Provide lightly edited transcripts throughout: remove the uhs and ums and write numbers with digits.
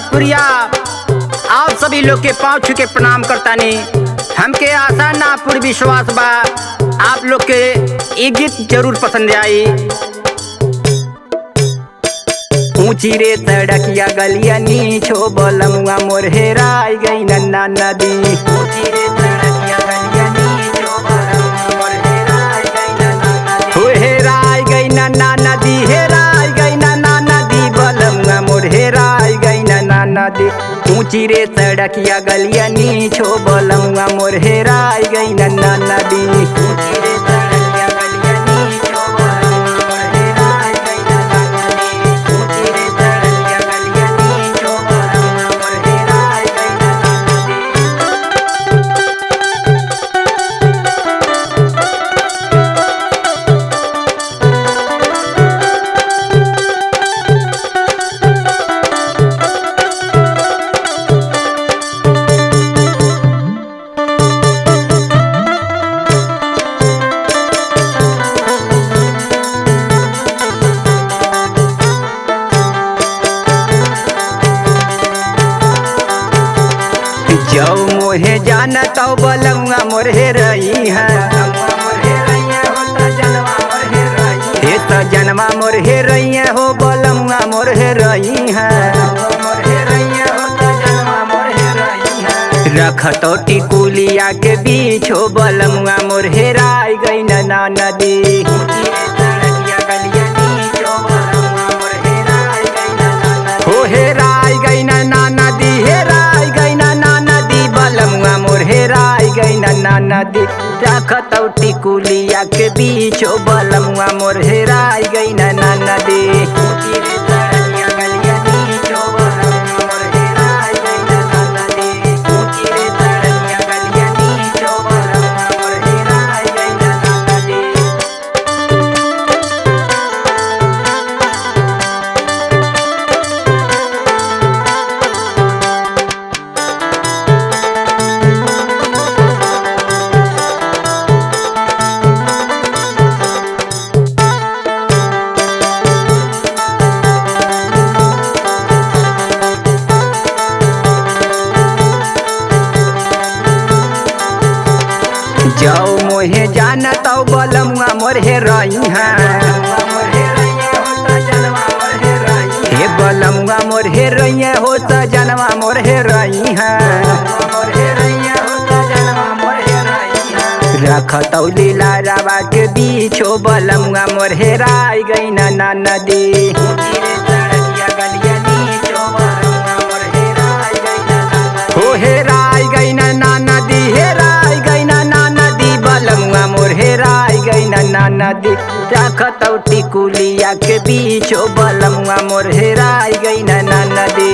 भोजपुरिया आप सभी लोग के पाँव छू के प्रणाम करतानी। हमके आशा ना पूर्ण विश्वास बा आप लोग के ये गीत जरूर पसंद आई। ऊंची रे सड़किया गलिया नीचो बलमुआ मोर हेराई गई नन्ना नदी। ऊंची रे सड़किया गलिया नीचो बलमुआ मोर हेराई गई नन्ना नदी। हो हेराई गई नन्ना नदी, हेराई गई नन्ना नदी, बलमुआ मोर हेराई गई नन्ना नदी। ऊंची रे सड़किया गलिया नीचो बलमुआ मोर हेराई गई नन्ना नदी। ऊंची रे सड़किया गलिया नीचो बलमुआ मोर हेराई गई नन्ना नदी। ऊंची रे सड़किया गलिया नीचो बलमुआ मोर हेराई गई नन्ना नदी। जाओ मोहे जाना तो बलमुआ मोर हे रही है। हे तो जनवा मोर हे रही है हो बलमुआ मोर हे रही है। रख तो टिकुलिया के बीच हो बलमुआ मोर हेराई गई नन्ना नदी। हो हेराई गई नन्ना नदी, हेराई गई नन्ना नदी, बलमुआ मोर हेराई गई नन्ना नदी। रखत टिकुलिया के बीच हो बलमुआ मोर हेराई गई नन्ना नदी। जाओ मोहे जाना तो बलमुआ मोर हे रही है। हे बलमुआ मोर हे रही है हो तो जनवा मोर हे रही है। रख तो लीला रावा के बीच हो बलमुआ मोर हेराई गई नन्ना नदी। हो हेराई गई नन्ना नदी, हेराई गई नन्ना नदी, बलमुआ मोर हेराई गई नन्ना नदी। रखत टिकुलिया के बीच हो बलमुआ मोर हेराई गई नन्ना नदी।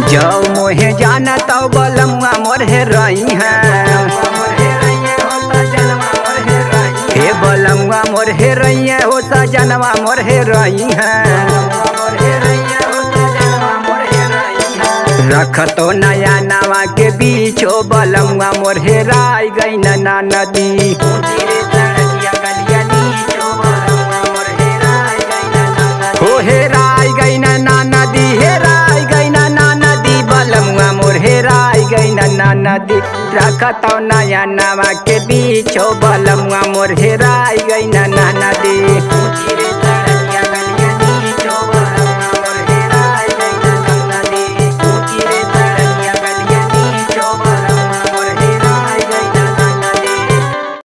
जाओ मोहे जाना तो बलमुआ मोर हे रही है। हे बलमुआ मोर हे रही है हो तो जनवा मोर हे रही है। रख तो नया नवा के बीच हो बलमुआ मोर हेराई गई नन्ना नदी। हो हेराई गई नन्ना नदी, हेराई गई नन्ना नदी, बलमुआ मोर हेराई गई नन्ना नदी। रखत नया नवा के बीच हो बलमुआ मोर हेराई गई नन्ना नदी।